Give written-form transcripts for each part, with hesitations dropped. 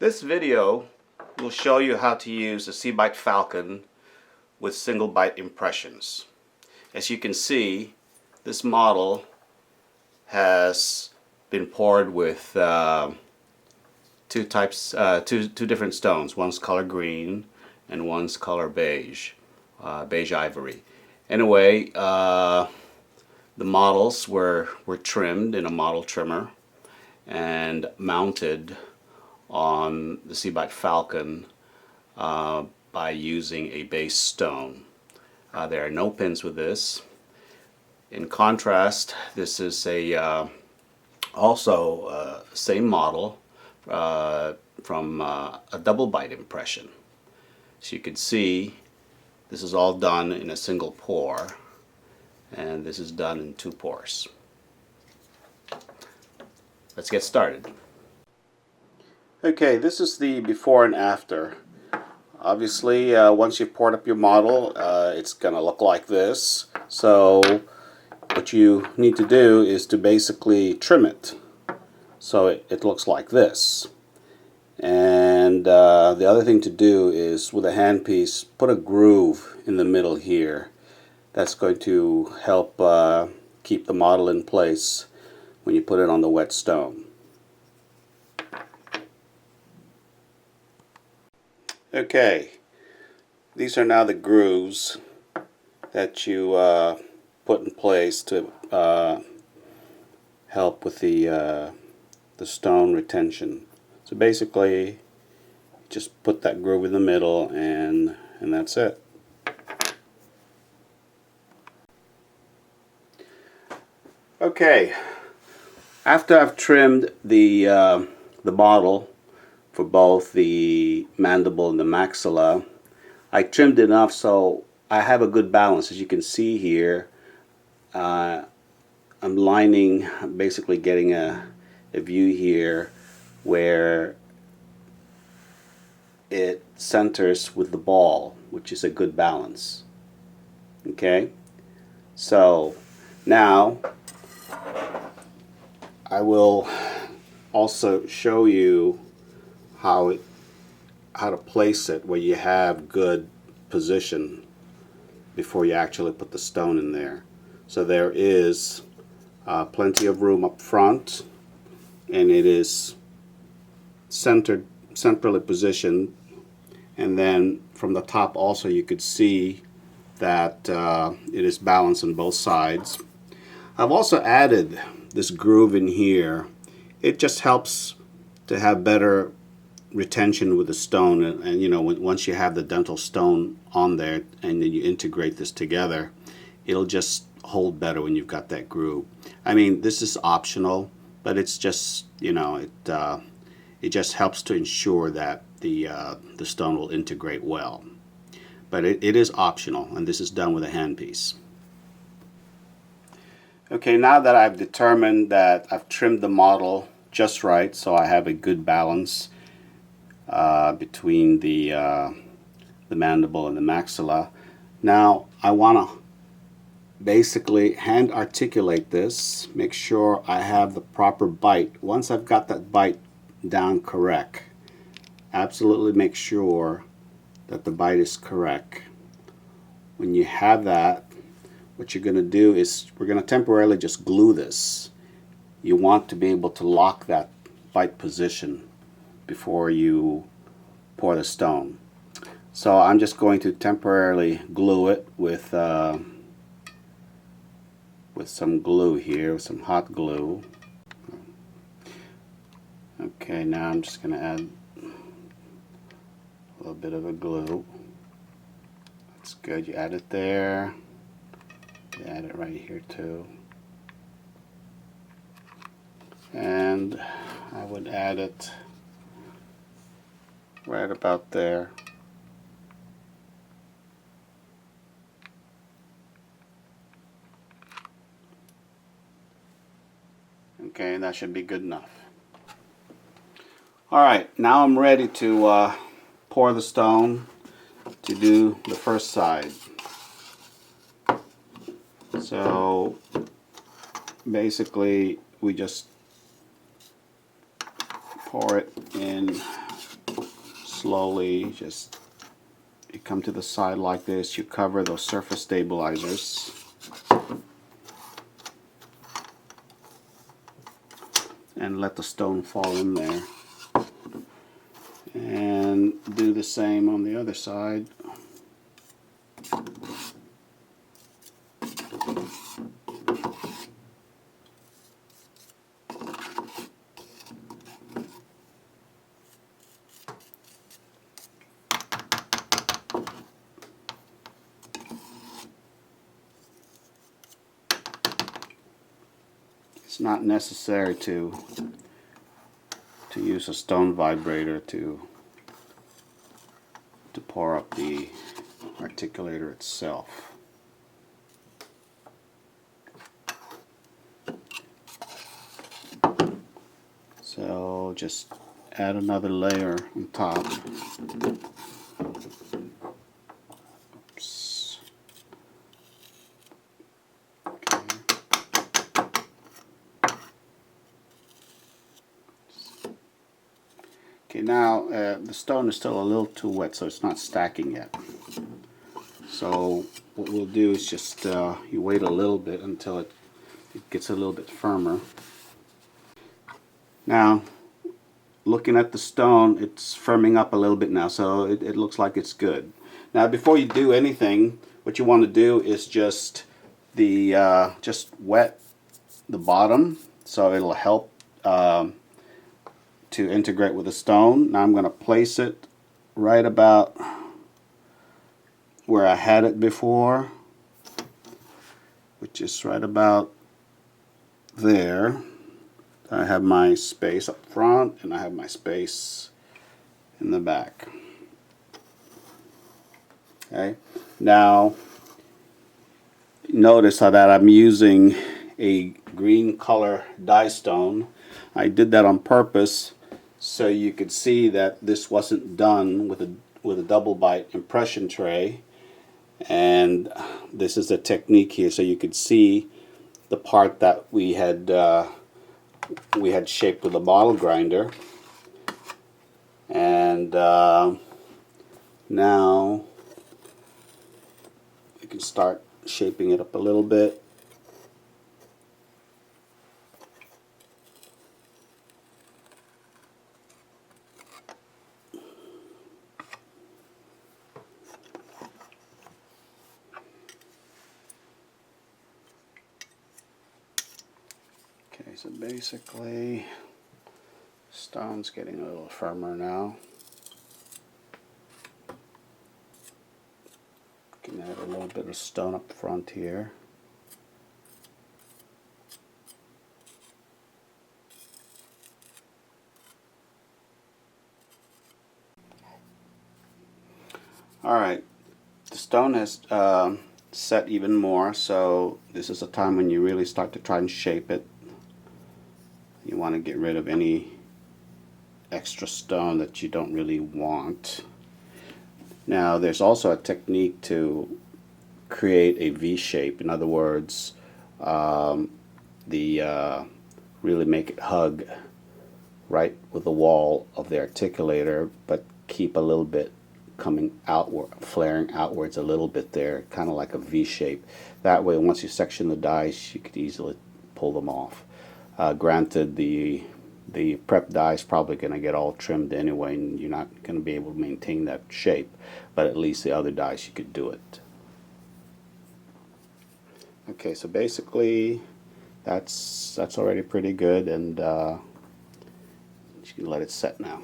This video will show you how to use the Cbite Falcon with single bite impressions. As you can see, this model has been poured with two different stones. One's color green and one's color beige, beige ivory. Anyway, the models were trimmed in a model trimmer and mounted on the Cbite Falcon by using a base stone. There are no pins with this. In contrast, this is also same model from a double bite impression. So you can see this is all done in a single pour, and this is done in 2 pours. Let's get started. Okay, this is the before and after. Obviously, once you've poured up your model, it's going to look like this. So what you need to do is to basically trim it so it looks like this. And the other thing to do is, with a handpiece, put a groove in the middle here. That's going to help keep the model in place when you put it on the wet stone. Okay, these are now the grooves that you put in place to help with the stone retention. So basically, just put that groove in the middle, and that's it. Okay, after I've trimmed the bottle for both the mandible and the maxilla, I trimmed enough so I have a good balance. As you can see here, I'm lining, basically getting a view here where it centers with the ball, which is a good balance. Okay, so now I will also show you how to place it where you have good position before you actually put the stone in there. So there is plenty of room up front, and it is centrally positioned, and then from the top also you could see that it is balanced on both sides. I've also added this groove in here. It just helps to have better retention with the stone, and you know, once you have the dental stone on there and then you integrate this together, it'll just hold better when you've got that groove. I mean, this is optional, but it's just, you know, it just helps to ensure that the stone will integrate well. But it is optional, and this is done with a handpiece. Okay, now that I've determined that I've trimmed the model just right, so I have a good balance between the mandible and the maxilla. Now I want to basically hand articulate this, make sure I have the proper bite. Once I've got that bite down correct, absolutely make sure that the bite is correct. When you have that, what you're going to do is we're going to temporarily just glue this. You want to be able to lock that bite position before you pour the stone. So I'm just going to temporarily glue it with some glue here, some hot glue. Okay, now I'm just going to add a little bit of a glue. That's good. You add it there. You add it right here too. And I would add it right about there. Okay, that should be good enough. Alright, now I'm ready to pour the stone to do the first side. So basically we just pour it in slowly, just you come to the side like this, you cover those surface stabilizers. And let the stone fall in there. And do the same on the other side. It's not necessary to use a stone vibrator to pour up the articulator itself. So just add another layer on top. Oops. Okay, now the stone is still a little too wet, so it's not stacking yet. So what we'll do is just you wait a little bit until it gets a little bit firmer. Now, looking at the stone, it's firming up a little bit now, so it looks like it's good. Now, before you do anything, what you want to do is just wet the bottom, so it'll help to integrate with the stone. Now I'm going to place it right about where I had it before, which is right about there. I have my space up front and I have my space in the back. Okay, now notice how that I'm using a green color dye stone. I did that on purpose so you could see that this wasn't done with a double bite impression tray, and this is a technique here so you could see the part that we had shaped with a bottle grinder. And now we can start shaping it up a little bit. Okay, so basically stone's getting a little firmer now. Can add a little bit of stone up front here. Alright, the stone has set even more, so this is a time when you really start to try and shape it. You want to get rid of any extra stone that you don't really want. Now there's also a technique to create a V shape. In other words, really make it hug right with the wall of the articulator, but keep a little bit coming outward, flaring outwards a little bit there, kind of like a V shape. That way, once you section the dies, you could easily pull them off. Granted, the prep die is probably going to get all trimmed anyway, and you're not going to be able to maintain that shape, but at least the other dies you could do it. Okay, so basically that's already pretty good, and you can let it set now.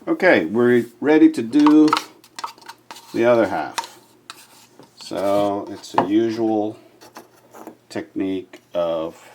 Okay, we're ready to do the other half. So it's the usual technique of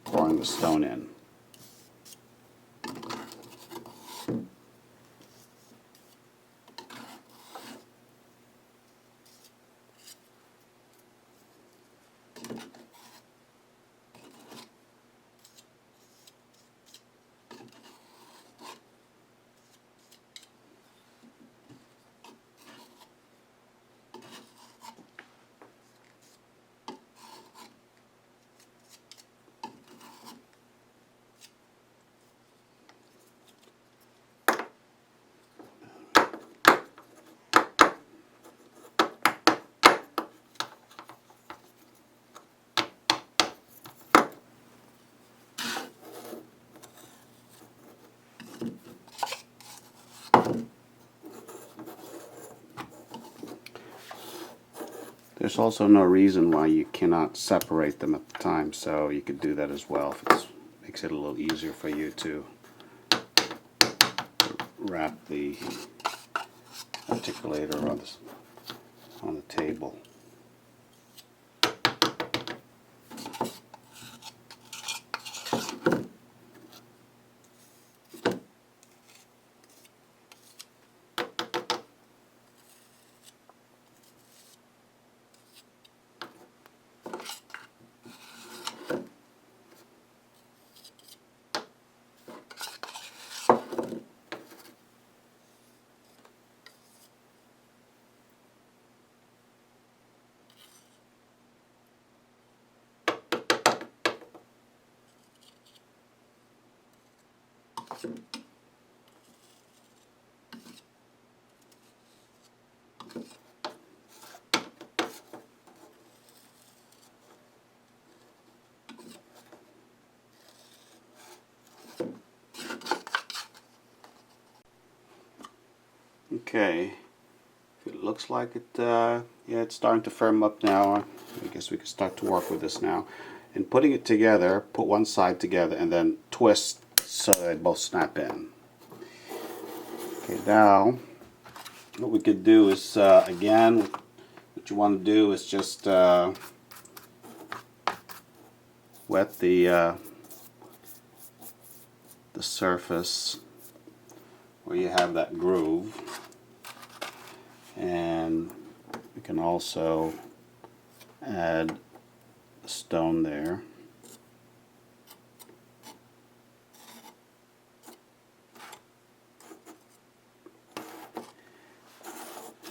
pouring the stone in. There's also no reason why you cannot separate them at the time, so you could do that as well if it makes it a little easier for you to wrap the articulator on the table. Okay, it looks like it, yeah, it's starting to firm up now. I guess we can start to work with this now. And putting it together, put one side together and then twist so they both snap in. Okay, now what we could do is, again, what you want to do is just wet the surface where you have that groove, and we can also add a stone there.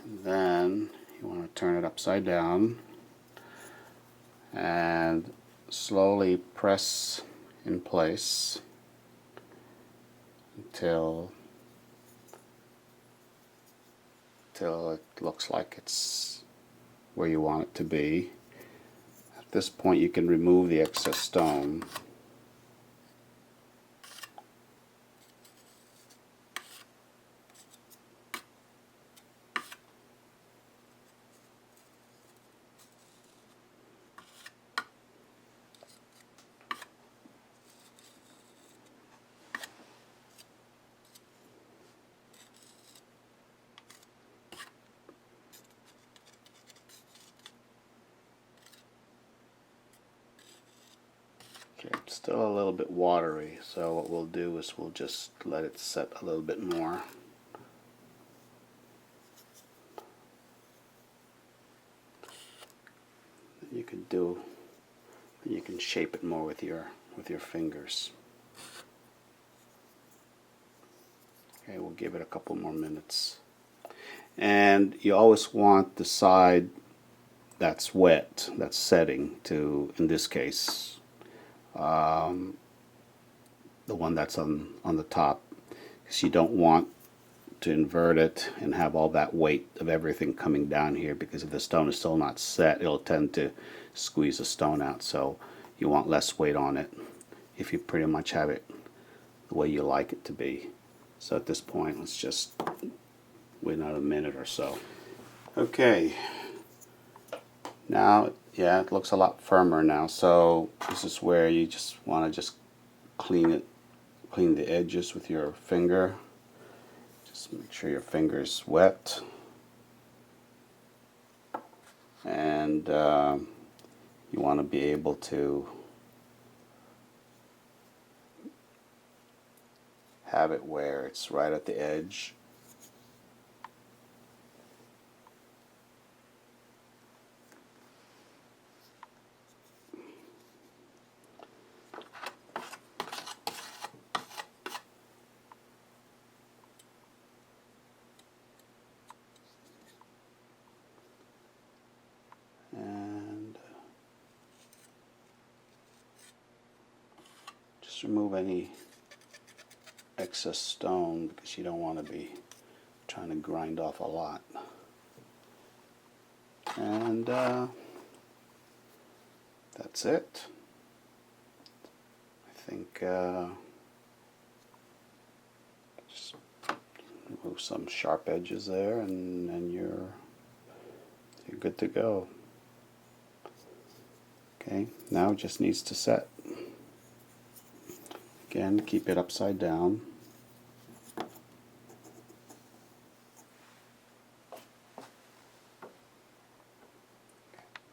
And then you want to turn it upside down and slowly press in place until it looks like it's where you want it to be. At this point you can remove the excess stone. Okay, it's still a little bit watery, so what we'll do is we'll just let it set a little bit more. You can shape it more with your fingers. Okay, we'll give it a couple more minutes. And you always want the side that's wet, that's setting, to, in this case, the one that's on the top, because you don't want to invert it and have all that weight of everything coming down here, because if the stone is still not set, it'll tend to squeeze the stone out. So you want less weight on it if you pretty much have it the way you like it to be. So at this point, let's just wait another minute or so. Okay, now, yeah, it looks a lot firmer now. So this is where you just want to just clean the edges with your finger. Just make sure your finger is wet, and you want to be able to have it where it's right at the edge. And just remove any excess stone, because you don't want to be trying to grind off a lot. And that's it. I think just remove some sharp edges there, and you're good to go. Okay, now it just needs to set. Again, keep it upside down.